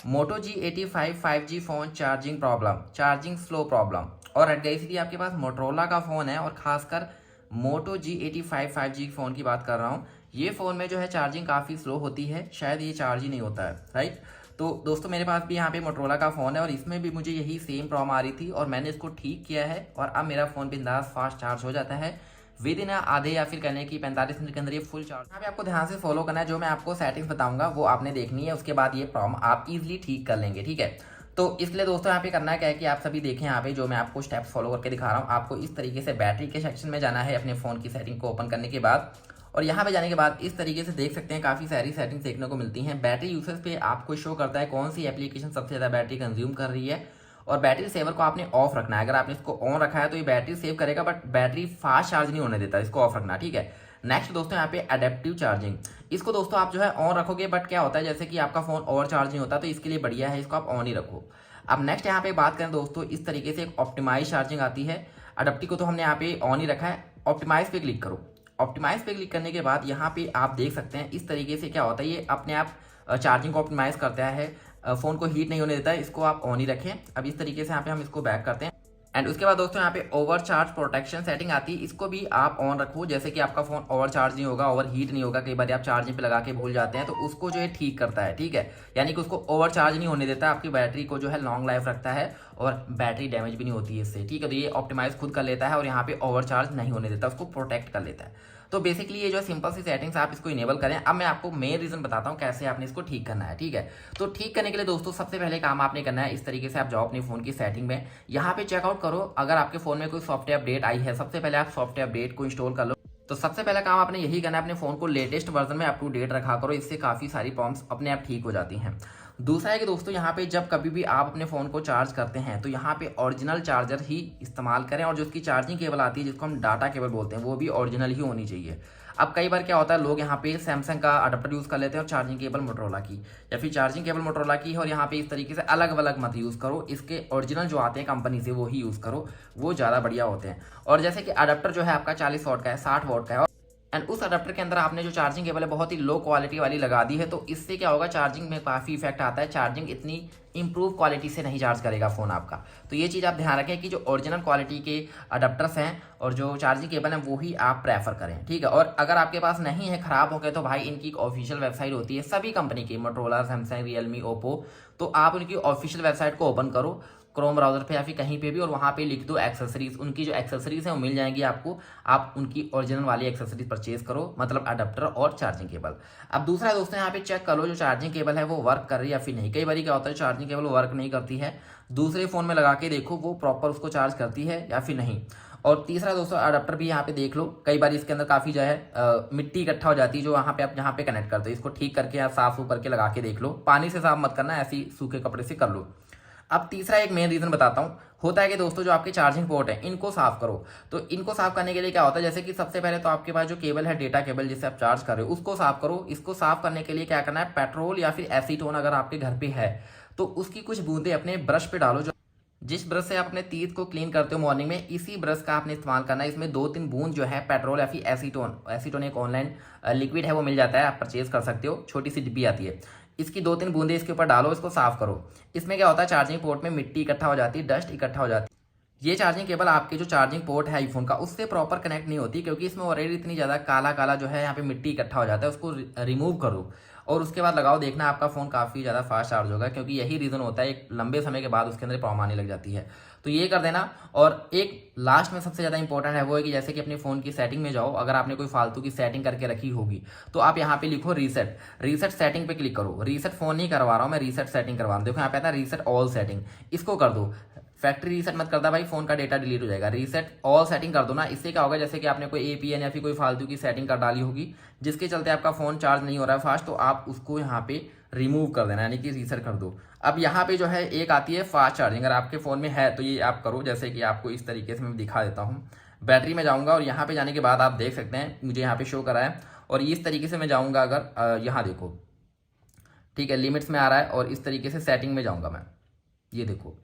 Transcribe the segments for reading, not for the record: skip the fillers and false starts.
मोटो G85 5G phone charging problem, charging slow problem. और यदि आपके पास मोटरोला का फ़ोन है और ख़ासकर मोटो G85 5G फ़ोन की बात कर रहा हूँ, ये फ़ोन में जो है चार्जिंग काफ़ी स्लो होती है, शायद ये चार्ज ही नहीं होता है, राइट। तो दोस्तों मेरे पास भी यहाँ पे मोटरोला का फ़ोन है और इसमें भी मुझे यही सेम प्रॉब्लम आ रही थी और मैंने इसको ठीक किया है और अब मेरा फ़ोन बिंदास फास्ट चार्ज हो जाता है। विद इन आधे या फिर कहने की 45 मिनट के अंदर ये फुल चार्ज। यहाँ पे आपको ध्यान से फॉलो करना है, जो मैं आपको सेटिंग्स बताऊंगा वो आपने देखनी है, उसके बाद ये प्रॉब्लम आप इजीली ठीक कर लेंगे, ठीक है। तो इसलिए दोस्तों यहाँ पे करना क्या है कि आप सभी देखें, यहाँ पे जो मैं आपको स्टेप्स फॉलो करके दिखा रहा हूँ, आपको इस तरीके से बैटरी के सेक्शन में जाना है अपने फ़ोन की सेटिंग को ओपन करने के बाद। और यहाँ पे जाने के बाद इस तरीके से देख सकते हैं काफ़ी सारी सेटिंग्स देखने को मिलती हैं। बैटरी यूसेज पे आपको शो करता है कौन सी एप्लीकेशन सबसे ज़्यादा बैटरी कंज्यूम कर रही है और बैटरी सेवर को आपने ऑफ रखना है। अगर आपने इसको ऑन रखा है तो ये बैटरी सेव करेगा बट बैटरी फास्ट चार्ज नहीं होने देता, इसको ऑफ रखना, ठीक है। नेक्स्ट दोस्तों यहाँ पे एडेप्टिव चार्जिंग, इसको दोस्तों आप जो है ऑन रखोगे बट क्या होता है जैसे कि आपका फोन ओवर चार्ज नहीं होता, तो इसके लिए बढ़िया है इसको आप ऑन ही रखो। अब नेक्स्ट यहाँ पे बात करें दोस्तों, इस तरीके से एक ऑप्टिमाइज चार्जिंग आती है। अडेप्टिव को तो हमने यहाँ पे ऑन ही रखा है, ऑप्टिमाइज पे क्लिक करो। ऑप्टिमाइज पे क्लिक करने के बाद यहाँ पे आप देख सकते हैं इस तरीके से क्या होता है, ये अपने आप चार्जिंग को ऑप्टिमाइज करता है, फ़ोन को हीट नहीं होने देता है, इसको आप ऑन ही रखें। अब इस तरीके से यहाँ पे हम इसको बैक करते हैं एंड उसके बाद दोस्तों यहाँ पे ओवर चार्ज प्रोटेक्शन सेटिंग आती है, इसको भी आप ऑन रखो, जैसे कि आपका फोन ओवर चार्ज नहीं होगा, ओवर हीट नहीं होगा। कई बार आप चार्जिंग पे लगा के भूल जाते हैं तो उसको जो है ठीक करता है, ठीक है। यानी कि उसको ओवर चार्ज नहीं होने देता, आपकी बैटरी को जो है लॉन्ग लाइफ रखता है और बैटरी डैमेज भी नहीं होती है इससे, ठीक है। तो ये ऑप्टिमाइज खुद कर लेता है और यहाँ पे ओवर चार्ज नहीं होने देता, उसको प्रोटेक्ट कर लेता है। तो बेसिकली ये जो सिंपल सी सेटिंग्स आप इसको इनेबल करें। अब मैं आपको मेन रीजन बताता हूँ कैसे आपने इसको ठीक करना है, ठीक है। तो ठीक करने के लिए दोस्तों सबसे पहले काम आपने करना है, इस तरीके से आप जाओ अपने फोन की सेटिंग में, यहाँ पे चेकआउट करो अगर आपके फोन में कोई सॉफ्टवेयर अपडेट आई है, सबसे पहले आप सॉफ्टवेयर अपडेट को इंस्टॉल कर लो। तो सबसे पहला काम आपने यही करना है, अपने फोन को लेटेस्ट वर्जन में अप टू डेट रखा करो, इससे काफी सारी प्रॉब्लम्स अपने आप ठीक हो जाती हैं। दूसरा है कि दोस्तों यहाँ पे जब कभी भी आप अपने फ़ोन को चार्ज करते हैं तो यहाँ पे ओरिजिनल चार्जर ही इस्तेमाल करें और जो उसकी चार्जिंग केबल आती है जिसको हम डाटा केबल बोलते हैं वो भी ओरिजिनल ही होनी चाहिए। अब कई बार क्या होता है, लोग यहाँ पे सैमसंग का अडाप्टर यूज़ कर लेते हैं और चार्जिंग केबल मोटरोला की, या फिर चार्जिंग केबल मोटरोला की है और यहाँ पे इस तरीके से अलग अलग मत यूज़ करो, इसके ओरिजिनल जो आते हैं कंपनी से वो ही यूज़ करो, वो ज़्यादा बढ़िया होते हैं। और जैसे कि अडाप्टर जो है आपका 40 वॉट का है, 60 वॉट का है एंड उस अडाप्टर के अंदर आपने जो चार्जिंग केबल है बहुत ही लो क्वालिटी वाली लगा दी है, तो इससे क्या होगा, चार्जिंग में काफ़ी इफेक्ट आता है, चार्जिंग इतनी इंप्रूव क्वालिटी से नहीं चार्ज करेगा फ़ोन आपका। तो ये चीज़ आप ध्यान रखें कि जो ओरिजिनल क्वालिटी के अडाप्टर्स हैं और जो चार्जिंग केबल हैं वो ही आप प्रेफर करें, ठीक है। और अगर आपके पास नहीं है, ख़राब हो गए, तो भाई इनकी एक ऑफिशियल वेबसाइट होती है सभी कंपनी की, मोटरोला, सैमसंग, रियलमी, ओप्पो, तो आप उनकी ऑफिशियल वेबसाइट को ओपन करो क्रोम ब्राउजर पे या फिर कहीं पे भी, और वहाँ पे लिख दो एक्सेसरीज, उनकी जो एक्सेसरीज है वो मिल जाएंगी आपको, आप उनकी ओरिजिनल वाली एक्सेसरीज परचेज करो, मतलब अडाप्टर और चार्जिंग केबल। अब दूसरा दोस्तों यहाँ पे चेक कर लो जो चार्जिंग केबल है वो वर्क कर रही है या फिर नहीं। कई बार क्या होता है चार्जिंग केबल वर्क नहीं करती है, दूसरे फ़ोन में लगा के देखो वो प्रॉपर उसको चार्ज करती है या फिर नहीं। और तीसरा दोस्तों अडाप्टर भी यहाँ पे देख लो, कई बार इसके अंदर काफ़ी जो है मिट्टी इकट्ठा हो जाती है, जो यहाँ पे आप यहाँ पे कनेक्ट करते हो, इसको ठीक करके या साफ सूफ करके लगा के देख लो, पानी से साफ मत करना, ऐसी सूखे कपड़े से कर लो। अब तीसरा एक मेन रीज़न बताता हूँ, होता है कि दोस्तों जो आपके चार्जिंग पोर्ट है इनको साफ करो। तो इनको साफ करने के लिए क्या होता है, जैसे कि सबसे पहले तो आपके पास जो केबल है, डेटा केबल जिससे आप चार्ज कर रहे हो, उसको साफ करो। इसको साफ करने के लिए क्या करना है, पेट्रोल या फिर एसीटोन अगर आपके घर पे है तो उसकी कुछ बूंदे अपने ब्रश पे डालो, जो जिस ब्रश से आप अपने टीथ को क्लीन करते हो मॉर्निंग में, इसी ब्रश का आपने इस्तेमाल करना है। इसमें 2-3 बूंद जो है पेट्रोल या फिर एसीटोन, एसीटोन एक ऑनलाइन लिक्विड है वो मिल जाता है, आप परचेज कर सकते हो, छोटी सी डिब्बी आती है, इसकी 2-3 बूंदे इसके ऊपर डालो, इसको साफ करो। इसमें क्या होता है, चार्जिंग पोर्ट में मिट्टी इकट्ठा हो जाती है, डस्ट इकट्ठा हो जाती है, ये चार्जिंग केबल आपके जो चार्जिंग पोर्ट है आईफोन का उससे प्रॉपर कनेक्ट नहीं होती, क्योंकि इसमें ऑलरेडी इतनी ज़्यादा काला काला जो है यहाँ पे मिट्टी इकट्ठा हो जाता है, उसको रिमूव करो और उसके बाद लगाओ, देखना आपका फ़ोन काफ़ी ज़्यादा फास्ट चार्ज होगा, क्योंकि यही रीज़न होता है, एक लंबे समय के बाद उसके अंदर प्रॉब्लम आने लग जाती है। तो ये कर देना। और एक लास्ट में सबसे ज़्यादा इंपॉर्टेंट है वो है कि जैसे कि अपने फ़ोन की सेटिंग में जाओ, अगर आपने कोई फालतू की सेटिंग करके रखी होगी तो आप यहाँ पे लिखो रीसेट, रीसेट सेटिंग पे क्लिक करो। रीसेट फ़ोन नहीं करवा रहा हूँ मैं, रीसेट सेटिंग करवा रहा हूँ। देखो यहाँ पे आता है रीसेट ऑल सेटिंग, इसको कर दो। फैक्ट्री रीसेट मत करता भाई, फोन का डेटा डिलीट हो जाएगा, रीसेट ऑल सेटिंग कर दो ना। इससे क्या होगा, जैसे कि आपने कोई एपीएन या फिर कोई फालतू की सेटिंग कर डाली होगी जिसके चलते आपका फोन चार्ज नहीं हो रहा है फास्ट, तो आप उसको यहाँ पे रिमूव कर देना, यानी कि रीसेट कर दो। अब यहाँ पे जो है एक आती है फास्ट चार्जिंग, अगर आपके फ़ोन में है तो ये आप करो, जैसे कि आपको इस तरीके से मैं दिखा देता हूँ। बैटरी में जाऊँगा और यहाँ पे जाने के बाद आप देख सकते हैं मुझे यहाँ पे शो करा है, और इस तरीके से मैं जाऊँगा, अगर यहाँ देखो, ठीक है, लिमिट्स में आ रहा है, और इस तरीके से सेटिंग में जाऊँगा मैं, ये देखो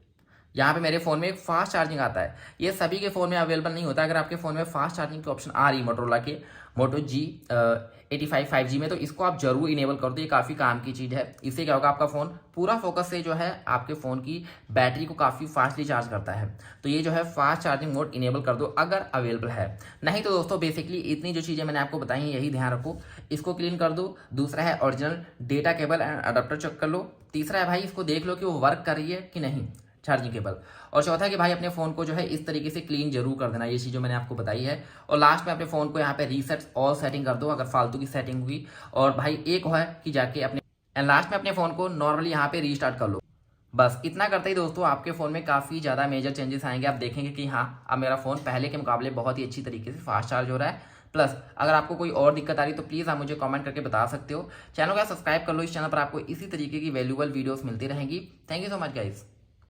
यहाँ पे मेरे फ़ोन में एक फास्ट चार्जिंग आता है, ये सभी के फ़ोन में अवेलेबल नहीं होता। अगर आपके फ़ोन में फास्ट चार्जिंग की ऑप्शन आ रही है मोटोरोला के मोटो जी 85 5G में, तो इसको आप जरूर इनेबल कर दो, ये काफ़ी काम की चीज़ है। इससे क्या होगा, आपका फ़ोन पूरा फोकस से जो है आपके फ़ोन की बैटरी को काफ़ी फास्टली चार्ज करता है। तो ये जो है फास्ट चार्जिंग मोड इनेबल कर दो अगर अवेलेबल है। नहीं तो दोस्तों बेसिकली इतनी जो चीज़ें मैंने आपको बताई हैं यही ध्यान रखो, इसको क्लीन कर दो। दूसरा है original data cable and adapter check कर लो। तीसरा है भाई इसको देख लो कि वो वर्क कर रही है कि नहीं चार्जिंग केबल। और चौथा है कि भाई अपने फ़ोन को जो है इस तरीके से क्लीन जरूर कर देना, ये चीज़ जो मैंने आपको बताई है। और लास्ट में अपने फ़ोन को यहाँ पे रीसेट ऑल सेटिंग कर दो अगर फालतू की सेटिंग हुई। और भाई एक है कि जाके अपने एंड लास्ट में अपने फ़ोन को नॉर्मली यहाँ पे रीस्टार्ट कर लो। बस इतना करते ही दोस्तों आपके फ़ोन में काफ़ी ज़्यादा मेजर चेंजेस आएंगे। आप देखेंगे कि हाँ अब मेरा फ़ोन पहले के मुकाबले बहुत ही अच्छी तरीके से फास्ट चार्ज हो रहा है। प्लस अगर आपको कोई और दिक्कत आ रही है तो प्लीज़ आप मुझे कमेंट करके बता सकते हो। चैनल को सब्सक्राइब कर लो, इस चैनल पर आपको इसी तरीके की वैल्यूएबल वीडियोस मिलती रहेंगी। Thank you so much guys.